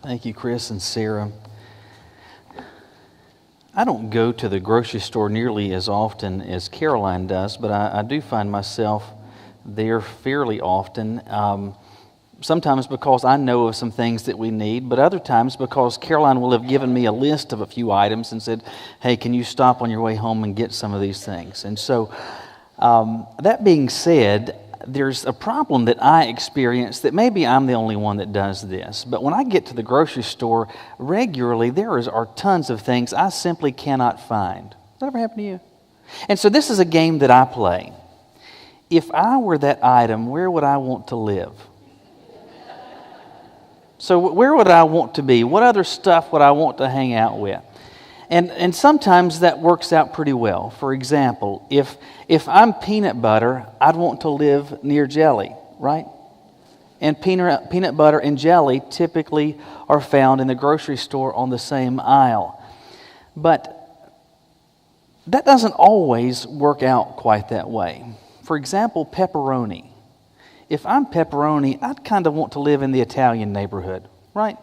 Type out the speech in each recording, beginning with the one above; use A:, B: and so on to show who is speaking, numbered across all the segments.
A: Thank you, Chris and Sarah. I don't go to the grocery store nearly as often as Caroline does, but I do find myself there fairly often. Sometimes because I know of some things that we need, but other times because Caroline will have given me a list of a few items and said, hey, can you stop on your way home and get some of these things? And so, that being said, there's a problem that I experience that maybe I'm the only one that does this. But when I get to the grocery store regularly, are tons of things I simply cannot find. Does that ever happen to you? And so this is a game that I play. If I were that item, where would I want to live? So where would I want to be? What other stuff would I want to hang out with? And sometimes that works out pretty well. For example, if I'm peanut butter, I'd want to live near jelly, right? And peanut butter and jelly typically are found in the grocery store on the same aisle. But that doesn't always work out quite that way. For example, pepperoni. If I'm pepperoni, I'd kind of want to live in the Italian neighborhood, right?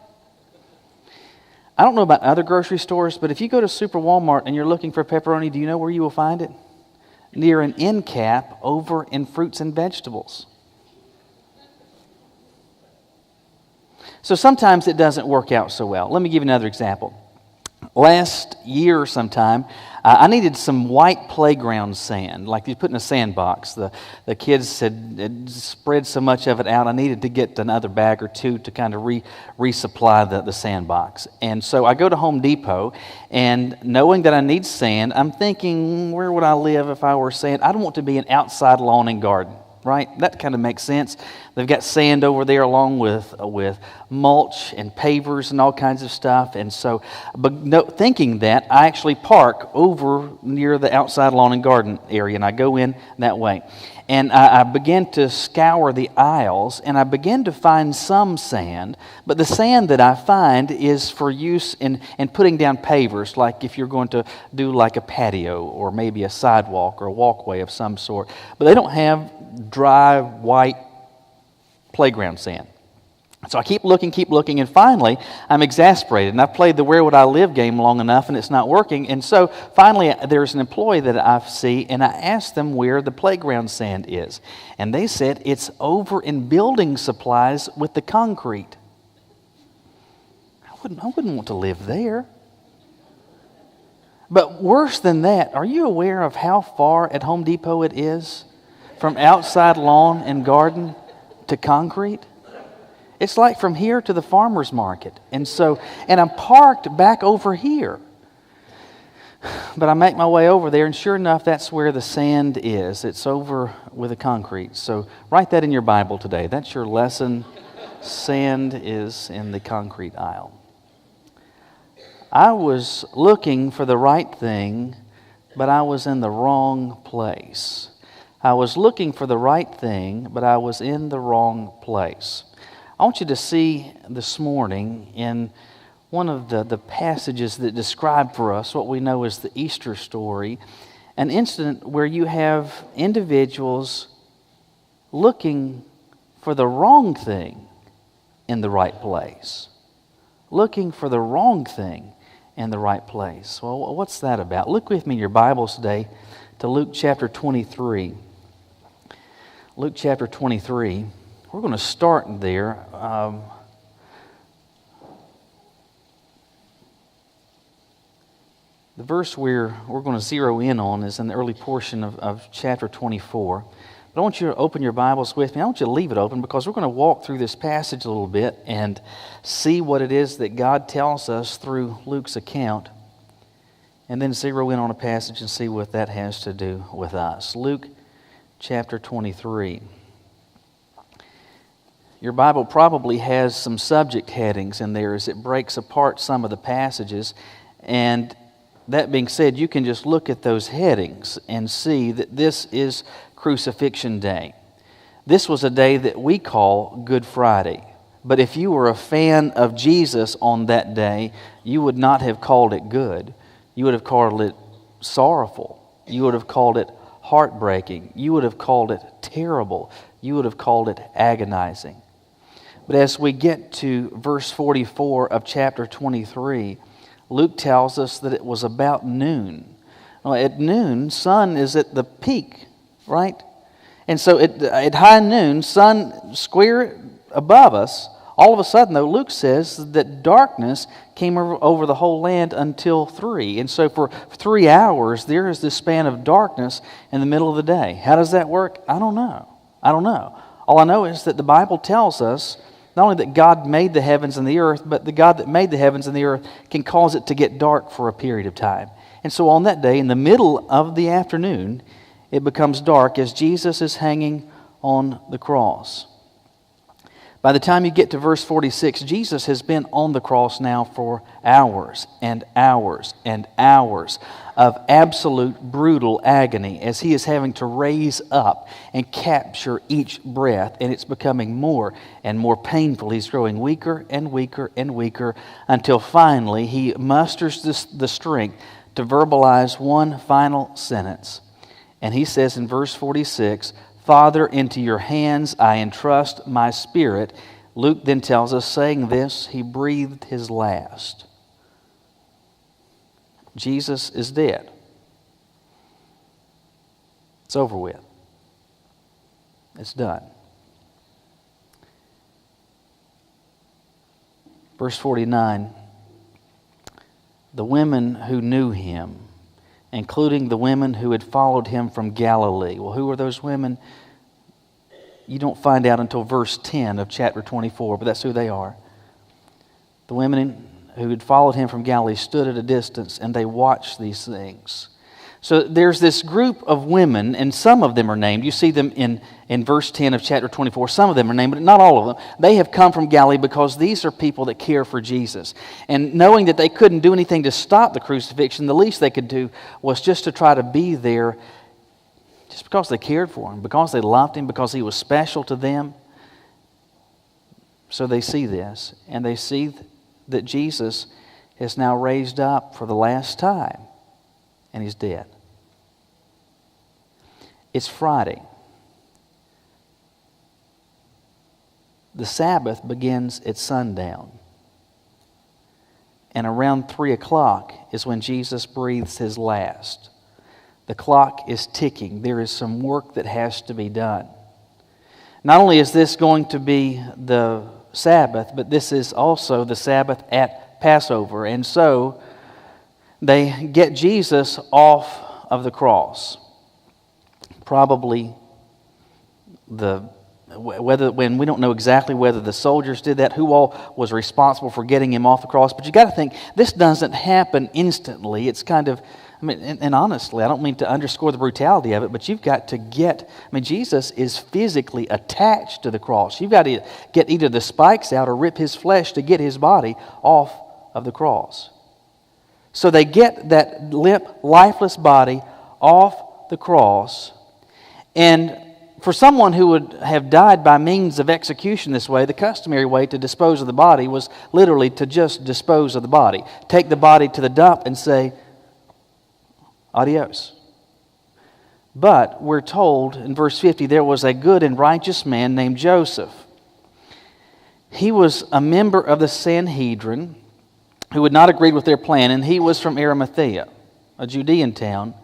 A: I don't know about other grocery stores, but if you go to Super Walmart and you're looking for pepperoni, do you know where you will find it? Near an end cap over in fruits and vegetables. So sometimes it doesn't work out so well. Let me give you another example. Last year sometime, I needed some white playground sand, like you put in a sandbox. The kids had spread so much of it out, I needed to get another bag or two to kind of resupply the sandbox. And so I go to Home Depot, and knowing that I need sand, I'm thinking, where would I live if I were sand? I'd want to be an outside lawn and garden, right? That kind of makes sense. They've got sand over there along with mulch and pavers and all kinds of stuff. And so, thinking that, I actually park over near the outside lawn and garden area, and I go in that way. And I began to scour the aisles, and I began to find some sand, but the sand that I find is for use in putting down pavers, like if you're going to do like a patio or maybe a sidewalk or a walkway of some sort. But they don't have dry, white playground sand. So I keep looking, and finally I'm exasperated. And I've played the where would I live game long enough, and it's not working. And so finally there's an employee that I see, and I asked them where the playground sand is. And they said it's over in building supplies with the concrete. I wouldn't want to live there. But worse than that, are you aware of how far at Home Depot it is from outside lawn and garden to concrete? It's like from here to the farmer's market. And I'm parked back over here. But I make my way over there, and sure enough, that's where the sand is. It's over with the concrete. So write that in your Bible today. That's your lesson. Sand is in the concrete aisle. I was looking for the right thing, but I was in the wrong place. I was looking for the right thing, but I was in the wrong place. I want you to see this morning in one of the passages that describe for us what we know as the Easter story, an incident where you have individuals looking for the wrong thing in the right place. Looking for the wrong thing in the right place. Well, what's that about? Look with me in your Bibles today to Luke chapter 23. Luke chapter 23. We're going to start there. The verse we're going to zero in on is in the early portion of chapter 24. But I want you to open your Bibles with me. I want you to leave it open because we're going to walk through this passage a little bit and see what it is that God tells us through Luke's account, and then zero in on a passage and see what that has to do with us. Luke chapter 23. Your Bible probably has some subject headings in there as it breaks apart some of the passages. And that being said, you can just look at those headings and see that this is Crucifixion Day. This was a day that we call Good Friday. But if you were a fan of Jesus on that day, you would not have called it good. You would have called it sorrowful. You would have called it heartbreaking. You would have called it terrible. You would have called it agonizing. But as we get to verse 44 of chapter 23, Luke tells us that it was about noon. Now, at noon, sun is at the peak, right? And so at high noon, sun square above us, all of a sudden, though, Luke says that darkness came over the whole land until 3. And so for 3 hours, there is this span of darkness in the middle of the day. How does that work? I don't know. All I know is that the Bible tells us not only that God made the heavens and the earth, but the God that made the heavens and the earth can cause it to get dark for a period of time. And so on that day, in the middle of the afternoon, it becomes dark as Jesus is hanging on the cross. By the time you get to verse 46, Jesus has been on the cross now for hours and hours and hours of absolute brutal agony as he is having to raise up and capture each breath, and it's becoming more and more painful. He's growing weaker and weaker and weaker until finally he musters the strength to verbalize one final sentence. And he says in verse 46, "Father, into your hands I entrust my spirit." Luke then tells us, saying this, he breathed his last. Jesus is dead. It's over with. It's done. Verse 49, the women who knew him, including the women who had followed him from Galilee. Well, who are those women? You don't find out until verse 10 of chapter 24, but that's who they are. The women who had followed him from Galilee stood at a distance and they watched these things. So there's this group of women, and some of them are named. You see them in verse 10 of chapter 24. Some of them are named, but not all of them. They have come from Galilee because these are people that care for Jesus. And knowing that they couldn't do anything to stop the crucifixion, the least they could do was just to try to be there just because they cared for him, because they loved him, because he was special to them. So they see this, and they see that Jesus is now raised up for the last time, and he's dead. It's Friday. The Sabbath begins at sundown. And around 3 o'clock is when Jesus breathes his last. The clock is ticking. There is some work that has to be done. Not only is this going to be the Sabbath, but this is also the Sabbath at Passover. And so they get Jesus off of the cross. Probably when we don't know exactly whether the soldiers did that, who all was responsible for getting him off the cross. But you got to think, this doesn't happen instantly. It's kind of, and honestly, I don't mean to underscore the brutality of it, but you've got to Jesus is physically attached to the cross. You've got to get either the spikes out or rip his flesh to get his body off of the cross. So they get that limp, lifeless body off the cross. And for someone who would have died by means of execution this way, the customary way to dispose of the body was literally to just dispose of the body. Take the body to the dump and say, adios. But we're told in verse 50, there was a good and righteous man named Joseph. He was a member of the Sanhedrin who had not agreed with their plan, and he was from Arimathea, a Judean town,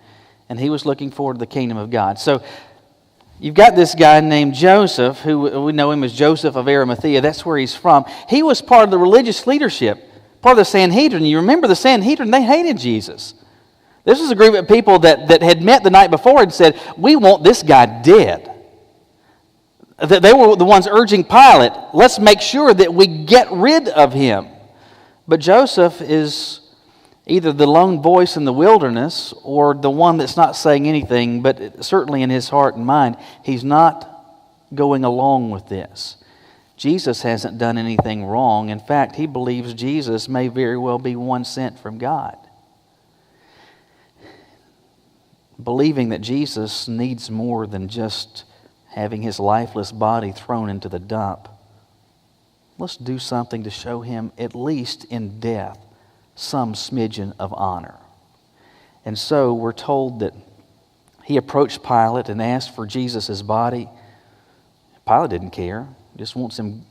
A: and he was looking forward to the kingdom of God. So you've got this guy named Joseph, who we know him as Joseph of Arimathea. That's where he's from. He was part of the religious leadership, part of the Sanhedrin. You remember the Sanhedrin, they hated Jesus. This was a group of people that had met the night before and said, we want this guy dead. They were the ones urging Pilate, let's make sure that we get rid of him. But Joseph is either the lone voice in the wilderness or the one that's not saying anything, but certainly in his heart and mind, he's not going along with this. Jesus hasn't done anything wrong. In fact, he believes Jesus may very well be one sent from God. Believing that Jesus needs more than just having his lifeless body thrown into the dump. Let's do something to show him, at least in death, some smidgen of honor. And so we're told that he approached Pilate and asked for Jesus' body. Pilate didn't care. He just wants him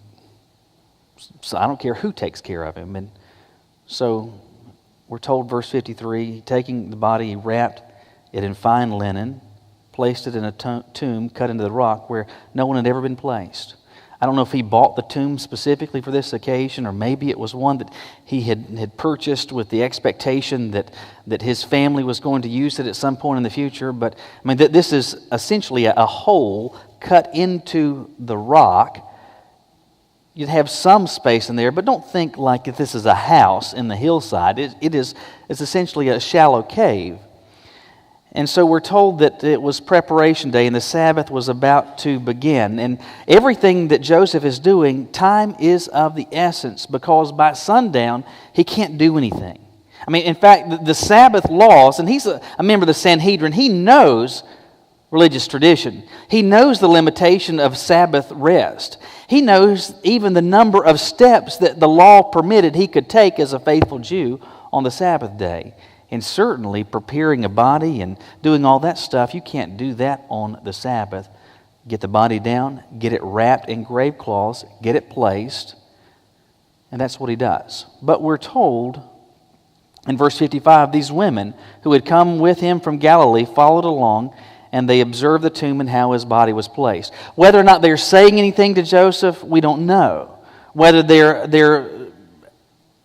A: So I don't care who takes care of him. And so we're told, verse 53, taking the body, he wrapped it in fine linen, placed it in a tomb cut into the rock where no one had ever been placed. I don't know if he bought the tomb specifically for this occasion, or maybe it was one that he had purchased with the expectation that his family was going to use it at some point in the future. But I mean, this is essentially a hole cut into the rock. You'd have some space in there, but don't think like if this is a house in the hillside. It's essentially a shallow cave. And so we're told that it was preparation day and the Sabbath was about to begin. And everything that Joseph is doing, time is of the essence, because by sundown, he can't do anything. I mean, in fact, the Sabbath laws, and he's a member of the Sanhedrin, he knows religious tradition. He knows the limitation of Sabbath rest. He knows even the number of steps that the law permitted he could take as a faithful Jew on the Sabbath day. And certainly preparing a body and doing all that stuff, you can't do that on the Sabbath. Get the body down, get it wrapped in grave cloths, get it placed, and that's what he does. But we're told in verse 55, these women who had come with him from Galilee followed along, and they observed the tomb and how his body was placed. Whether or not they're saying anything to Joseph, we don't know. Whether they're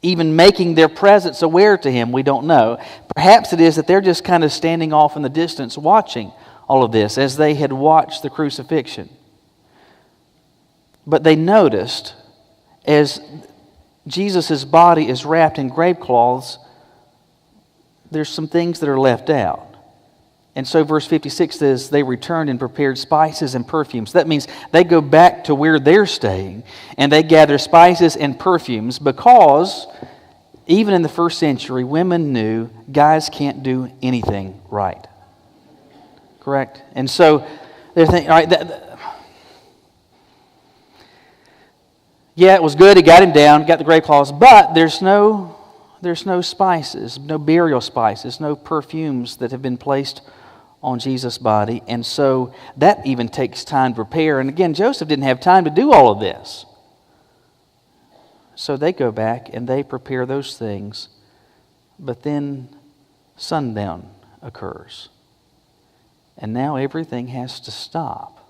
A: even making their presence aware to him, we don't know. Perhaps it is that they're just kind of standing off in the distance watching all of this as they had watched the crucifixion. But they noticed as Jesus' body is wrapped in grave cloths, there's some things that are left out. And so verse 56 says, they returned and prepared spices and perfumes. That means they go back to where they're staying and they gather spices and perfumes, because even in the first century, women knew guys can't do anything right. Correct? And so they're thinking, all right, yeah, it was good. He got him down, got the grave cloths, but there's no spices, no burial spices, no perfumes that have been placed on Jesus' body. And so that even takes time to prepare. And again, Joseph didn't have time to do all of this. So they go back and they prepare those things. But then sundown occurs. And now everything has to stop.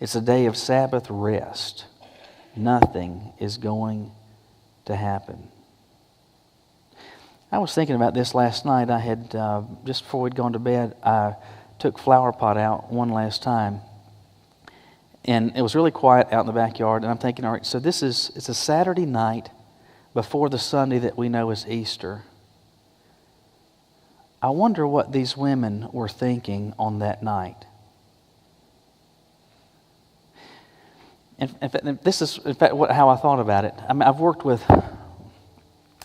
A: It's a day of Sabbath rest. Nothing is going to happen. I was thinking about this last night. I had, just before we'd gone to bed, I took flower pot out one last time. And it was really quiet out in the backyard. And I'm thinking, all right, so it's a Saturday night before the Sunday that we know is Easter. I wonder what these women were thinking on that night. And this is, in fact, how I thought about it. I mean, I've worked with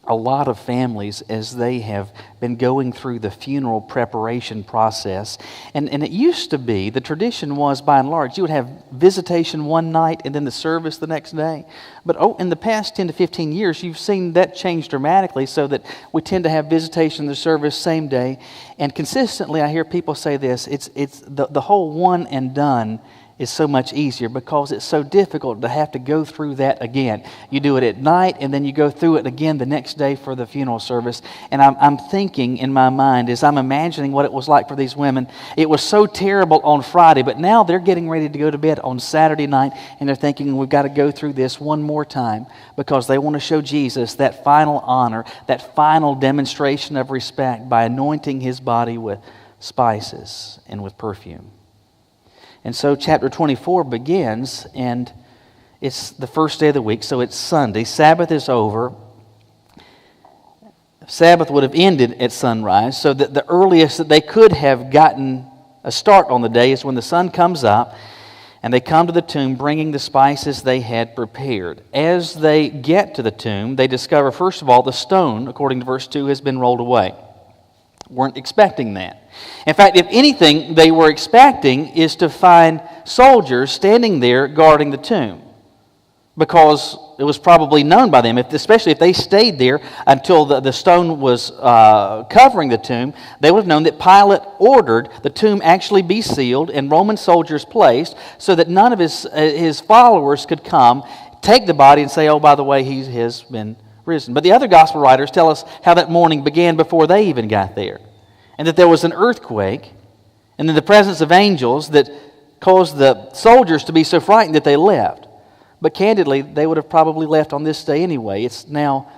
A: a lot of families as they have been going through the funeral preparation process. And it used to be, the tradition was, by and large, you would have visitation one night and then the service the next day. But in the past 10 to 15 years, you've seen that change dramatically, so that we tend to have visitation and the service same day. And consistently, I hear people say this, it's the whole one and done is so much easier, because it's so difficult to have to go through that again. You do it at night, and then you go through it again the next day for the funeral service. And I'm thinking in my mind, as I'm imagining what it was like for these women, it was so terrible on Friday, but now they're getting ready to go to bed on Saturday night, and they're thinking, we've got to go through this one more time, because they want to show Jesus that final honor, that final demonstration of respect by anointing his body with spices and with perfume. And so chapter 24 begins, and it's the first day of the week, so it's Sunday. Sabbath is over. Sabbath would have ended at sunrise, so that the earliest that they could have gotten a start on the day is when the sun comes up, and they come to the tomb bringing the spices they had prepared. As they get to the tomb, they discover, first of all, the stone, according to verse 2, has been rolled away. Weren't expecting that. In fact, if anything they were expecting is to find soldiers standing there guarding the tomb, because it was probably known by them, especially if they stayed there until the stone was covering the tomb, they would have known that Pilate ordered the tomb actually be sealed and Roman soldiers placed so that none of his followers could come take the body and say, oh, by the way, he has been risen. But the other gospel writers tell us how that morning began before they even got there. And that there was an earthquake, and in the presence of angels that caused the soldiers to be so frightened that they left. But candidly, they would have probably left on this day anyway. It's now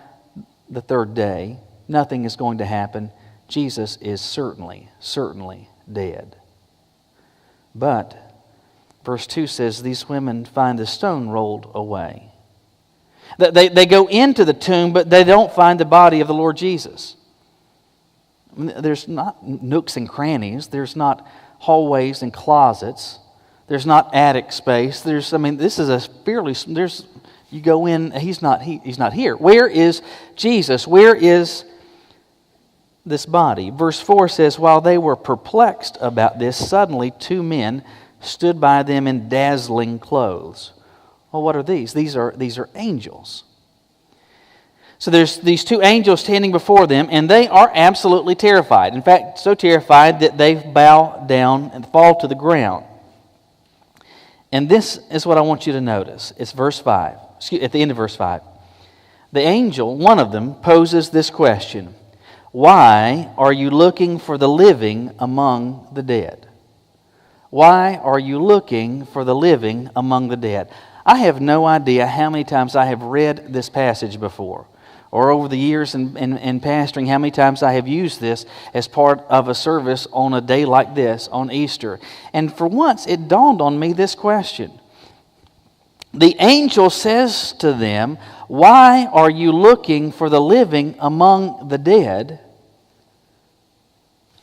A: the third day. Nothing is going to happen. Jesus is certainly dead. But verse 2 says, these women find the stone rolled away. They go into the tomb, but they don't find the body of the Lord Jesus. There's not nooks and crannies. There's not hallways and closets. There's not attic space. This is a fairly, you go in, he's not here. Where is Jesus? Where is this body? Verse 4 says, while they were perplexed about this, suddenly 2 men stood by them in dazzling clothes. Well, what are these? These are angels. So there's these 2 angels standing before them, and they are absolutely terrified. In fact, so terrified that they bow down and fall to the ground. And this is what I want you to notice. It's verse 5. At the end of verse 5. The angel, one of them, poses this question. Why are you looking for the living among the dead? Why are you looking for the living among the dead? I have no idea how many times I have read this passage before, or over the years in pastoring, how many times I have used this as part of a service on a day like this, on Easter. And for once, it dawned on me this question. The angel says to them, why are you looking for the living among the dead?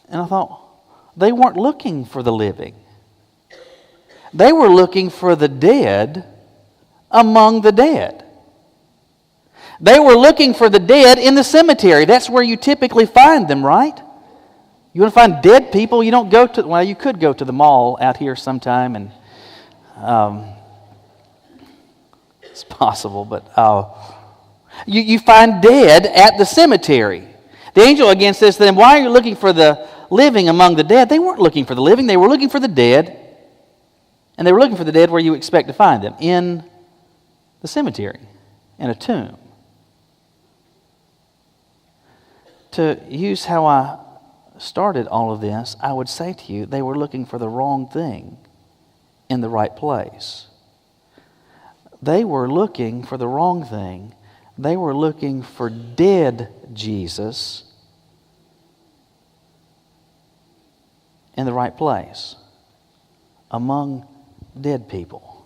A: And I thought, they weren't looking for the living. They were looking for the dead among the dead. They were looking for the dead in the cemetery. That's where you typically find them, right? You want to find dead people? You don't go to, well, you could go to the mall out here sometime, and it's possible, but you find dead at the cemetery. The angel again says to them, why are you looking for the living among the dead? They weren't looking for the living, they were looking for the dead. And they were looking for the dead where you expect to find them, in the cemetery, in a tomb. To use how I started all of this, I would say to you, they were looking for the wrong thing in the right place. They were looking for the wrong thing. They were looking for dead Jesus in the right place, among dead people.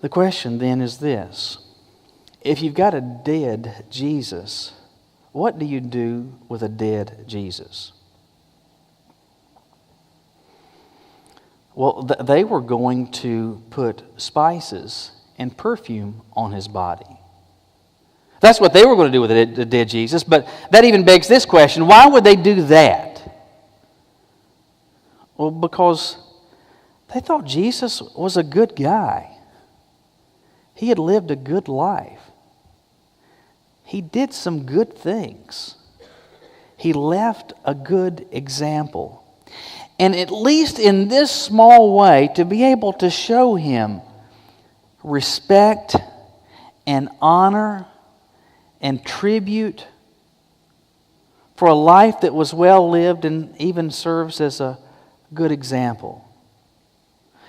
A: The question then is this. If you've got a dead Jesus, what do you do with a dead Jesus? Well, they were going to put spices and perfume on his body. That's what they were going to do with the dead Jesus, but that even begs this question. Why would they do that? Well, because they thought Jesus was a good guy. He had lived a good life. He did some good things. He left a good example. And at least in this small way, to be able to show him respect and honor and tribute for a life that was well lived and even serves as a good example.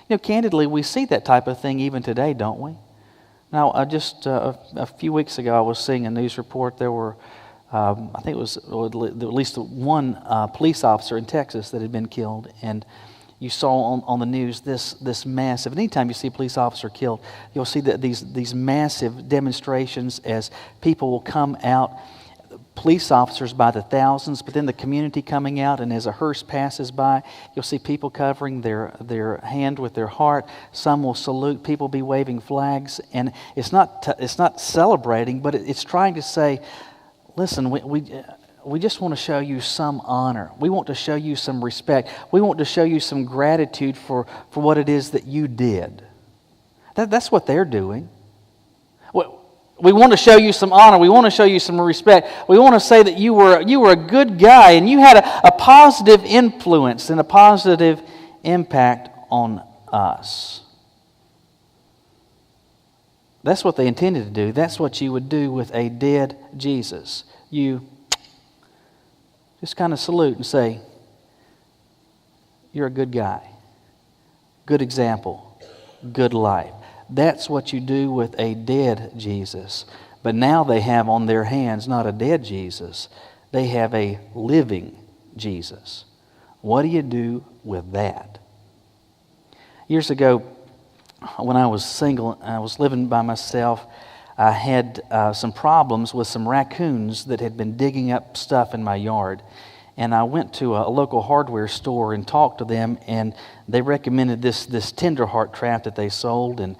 A: You know, candidly, we see that type of thing even today, don't we? Now, just a few weeks ago, I was seeing a news report. There were, I think it was at least one police officer in Texas that had been killed. And you saw on the news this massive, anytime you see a police officer killed, you'll see that these massive demonstrations as people will come out, police officers by the thousands, but then the community coming out, and as a hearse passes by, you'll see people covering their hand with their heart. Some will salute, people be waving flags, and it's not celebrating, but it's trying to say, listen, we just want to show you some honor. We want to show you some respect. We want to show you some gratitude for what it is that you did. That's what they're doing. We want to show you some honor. We want to show you some respect. We want to say that you were a good guy and you had a positive influence and a positive impact on us. That's what they intended to do. That's what you would do with a dead Jesus. You just kind of salute and say, you're a good guy, good example, good life. That's what you do with a dead Jesus. But now they have on their hands not a dead Jesus. They have a living Jesus. What do you do with that? Years ago, when I was single, I was living by myself, I had some problems with some raccoons that had been digging up stuff in my yard. And I went to a local hardware store and talked to them, and they recommended this Tenderheart trap that they sold, and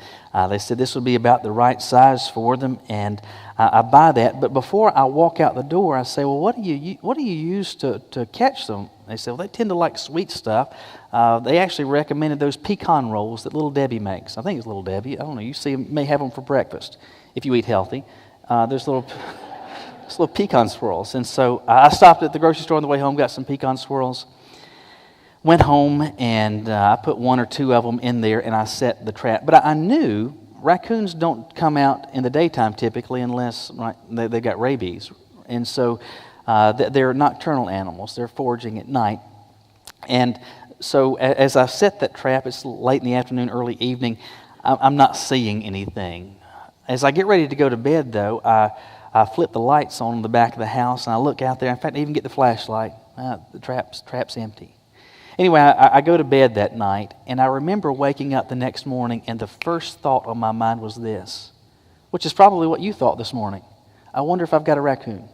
A: they said this would be about the right size for them, and I buy that. But before I walk out the door, I say, well, what do you use to catch them? They said, well, they tend to like sweet stuff. They actually recommended those pecan rolls that Little Debbie makes. I think it's Little Debbie. I don't know. You see, may have them for breakfast if you eat healthy. There's little pecan swirls. And so I stopped at the grocery store on the way home, got some pecan swirls, went home, and I put one or two of them in there, and I set the trap. But I knew raccoons don't come out in the daytime typically unless they've got rabies. And so they're nocturnal animals. They're foraging at night. And so as I set that trap, it's late in the afternoon, early evening, I'm not seeing anything. As I get ready to go to bed, though, I flip the lights on in the back of the house, and I look out there. In fact, I even get the flashlight. The trap's empty. Anyway, I go to bed that night, and I remember waking up the next morning, and the first thought on my mind was this, which is probably what you thought this morning. I wonder if I've got a raccoon.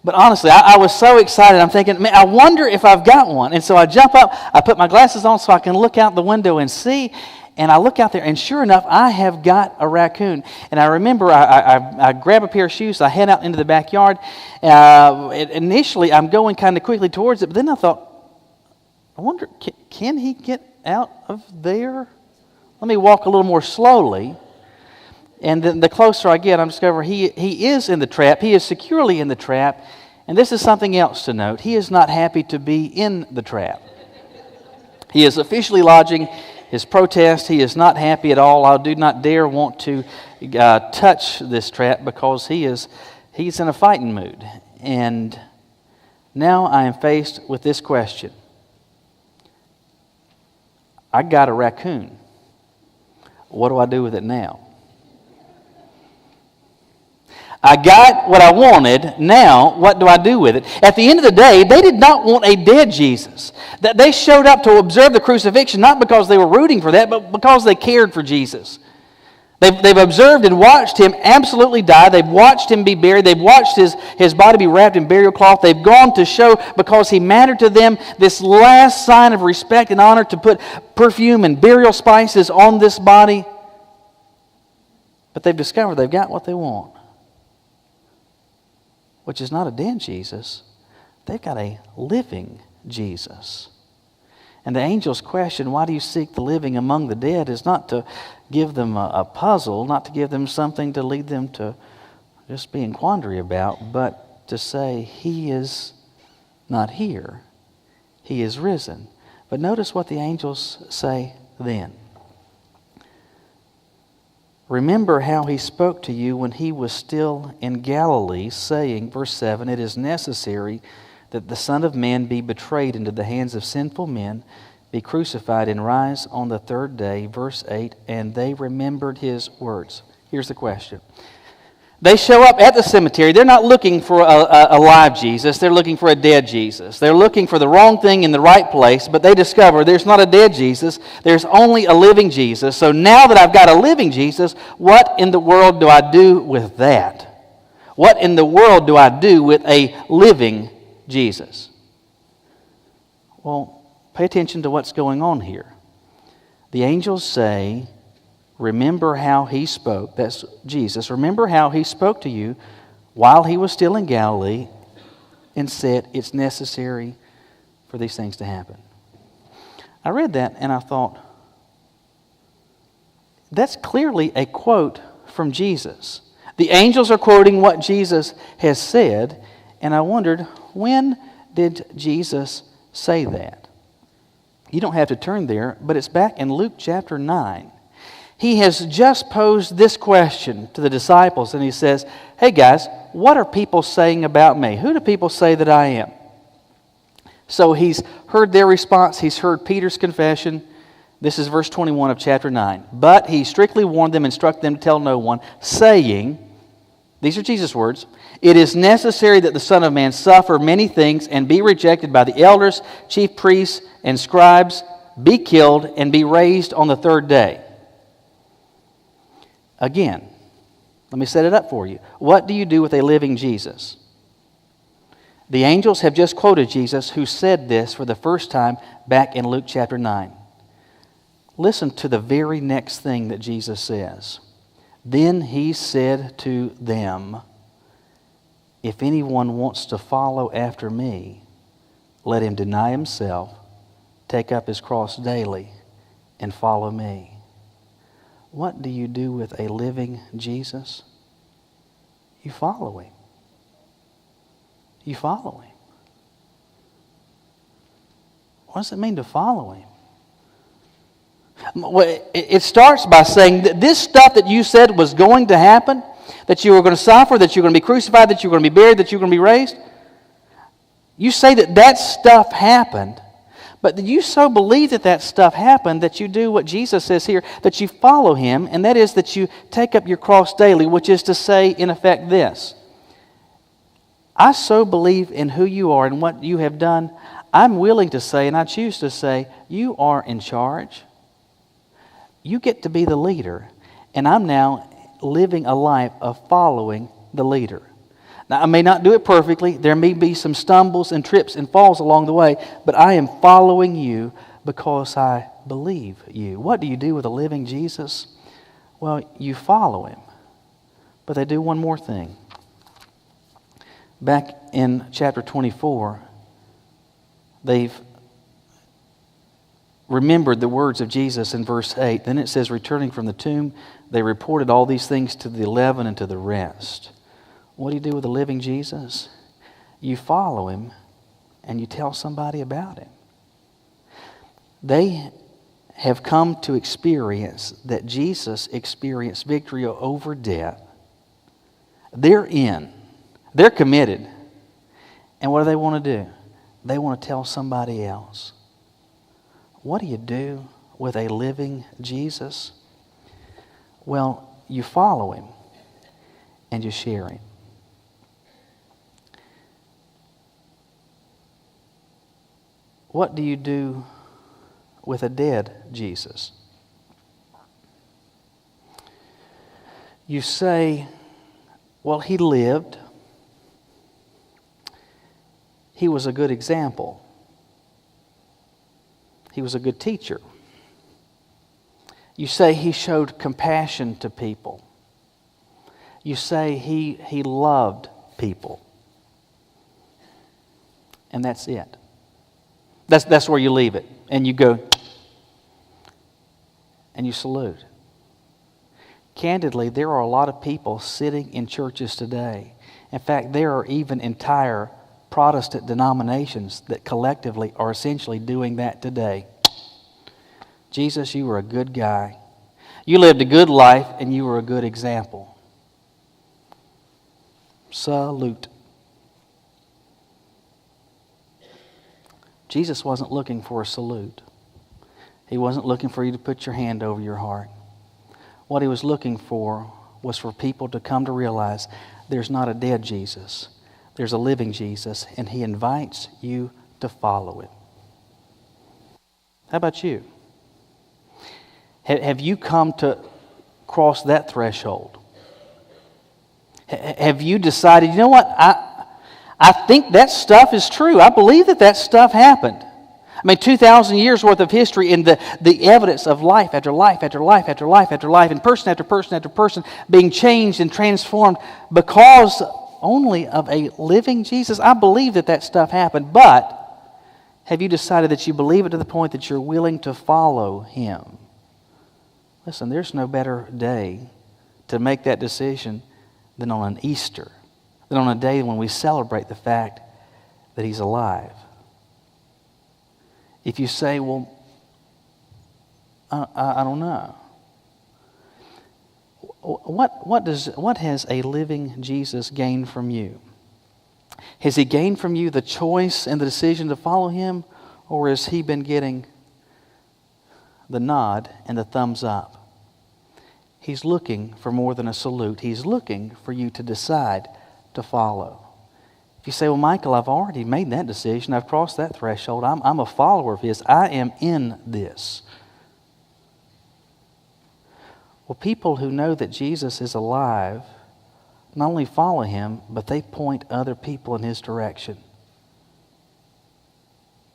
A: But honestly, I was so excited. I'm thinking, man, I wonder if I've got one. And so I jump up, I put my glasses on so I can look out the window and see. And I look out there, and sure enough, I have got a raccoon. And I remember I grab a pair of shoes, I head out into the backyard. Initially, I'm going kind of quickly towards it, but then I thought, I wonder, can he get out of there? Let me walk a little more slowly. And then the closer I get, I'm discovering he is in the trap. He is securely in the trap. And this is something else to note. He is not happy to be in the trap. He is officially lodging his protest. He is not happy at all. I do not dare want to touch this trap because he's in a fighting mood. And now I am faced with this question. I got a raccoon. What do I do with it now? I got what I wanted. Now, what do I do with it? At the end of the day, they did not want a dead Jesus. That they showed up to observe the crucifixion, not because they were rooting for that, but because they cared for Jesus. They've observed and watched him absolutely die. They've watched him be buried. They've watched his body be wrapped in burial cloth. They've gone to show, because he mattered to them, this last sign of respect and honor, to put perfume and burial spices on this body. But they've discovered they've got what they want, which is not a dead Jesus. They've got a living Jesus. And the angel's question, why do you seek the living among the dead, is not to give them a puzzle, not to give them something to lead them to just be in quandary about, but to say, he is not here. He is risen. But notice what the angels say then. Remember how he spoke to you when he was still in Galilee, saying, verse 7, it is necessary that the Son of Man be betrayed into the hands of sinful men, be crucified, and rise on the third day. Verse 8, and they remembered his words. Here's the question. They show up at the cemetery. They're not looking for a live Jesus. They're looking for a dead Jesus. They're looking for the wrong thing in the right place, but they discover there's not a dead Jesus. There's only a living Jesus. So now that I've got a living Jesus, what in the world do I do with that? What in the world do I do with a living Jesus? Well, pay attention to what's going on here. The angels say, remember how he spoke. That's Jesus. Remember how he spoke to you while he was still in Galilee and said it's necessary for these things to happen. I read that and I thought, that's clearly a quote from Jesus. The angels are quoting what Jesus has said, and I wondered, when did Jesus say that? You don't have to turn there, but it's back in Luke chapter 9. He has just posed this question to the disciples, and he says, hey guys, what are people saying about me? Who do people say that I am? So he's heard their response. He's heard Peter's confession. This is verse 21 of chapter 9. But he strictly warned them, instructed them to tell no one, saying, these are Jesus' words, it is necessary that the Son of Man suffer many things and be rejected by the elders, chief priests, and scribes, be killed, and be raised on the third day. Again, let me set it up for you. What do you do with a living Jesus? The angels have just quoted Jesus, who said this for the first time back in Luke chapter 9. Listen to the very next thing that Jesus says. Then he said to them, if anyone wants to follow after me, let him deny himself, take up his cross daily, and follow me. What do you do with a living Jesus? You follow him. You follow him. What does it mean to follow him? Well, it starts by saying that this stuff that you said was going to happen, that you were going to suffer, that you were going to be crucified, that you were going to be buried, that you were going to be raised. You say that that stuff happened, but you so believe that that stuff happened that you do what Jesus says here, that you follow him, and that is that you take up your cross daily, which is to say, in effect, this. I so believe in who you are and what you have done, I'm willing to say, and I choose to say, you are in charge. You get to be the leader, and I'm now living a life of following the leader. Now, I may not do it perfectly. There may be some stumbles and trips and falls along the way, but I am following you because I believe you. What do you do with a living Jesus? Well, you follow him, but they do one more thing. Back in chapter 24, they've remembered the words of Jesus in verse 8. Then it says, returning from the tomb, they reported all these things to the 11 and to the rest. What do you do with the living Jesus? You follow him and you tell somebody about him. They have come to experience that Jesus experienced victory over death. They're in. They're committed. And what do they want to do? They want to tell somebody else. What do you do with a living Jesus? Well, you follow him and you share him. What do you do with a dead Jesus? You say, well, he lived. He was a good example. He was a good teacher. You say he showed compassion to people. You say he loved people. And that's it. That's where you leave it. And you go, and you salute. Candidly, there are a lot of people sitting in churches today. In fact, there are even entire Protestant denominations that collectively are essentially doing that today. Jesus, you were a good guy. You lived a good life and you were a good example. Salute. Jesus wasn't looking for a salute. He wasn't looking for you to put your hand over your heart. What he was looking for was for people to come to realize there's not a dead Jesus. There's a living Jesus, and he invites you to follow him. How about you? Have you come to cross that threshold? Have you decided, you know what, I think that stuff is true. I believe that stuff happened. I mean, 2,000 years worth of history in the evidence of life after life after life after life after life, and person after person after person being changed and transformed because only of a living Jesus. I believe that stuff happened, but have you decided that you believe it to the point that you're willing to follow him? Listen, there's no better day to make that decision than on an Easter, than on a day when we celebrate the fact that he's alive. If you say, well, I don't know. What has a living Jesus gained from you? Has He gained from you the choice and the decision to follow Him, or has He been getting the nod and the thumbs up? He's looking for more than a salute. He's looking for you to decide to follow. If you say, well, Michael, I've already made that decision. I've crossed that threshold. I'm a follower of His. I am in this. Well, people who know that Jesus is alive not only follow Him, but they point other people in His direction.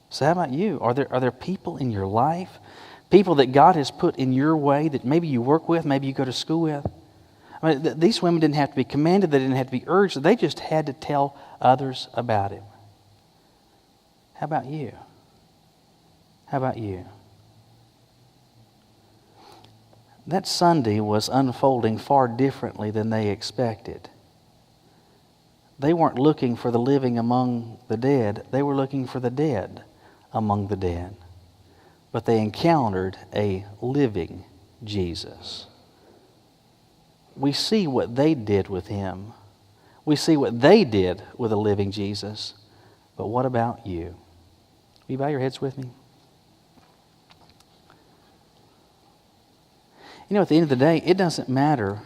A: So how about you? Are there people in your life, people that God has put in your way that maybe you work with, maybe you go to school with? I mean, these women didn't have to be commanded, they didn't have to be urged, they just had to tell others about Him. How about you? How about you? That Sunday was unfolding far differently than they expected. They weren't looking for the living among the dead. They were looking for the dead among the dead. But they encountered a living Jesus. We see what they did with Him. We see what they did with a living Jesus. But what about you? Will you bow your heads with me? You know, at the end of the day, it doesn't matter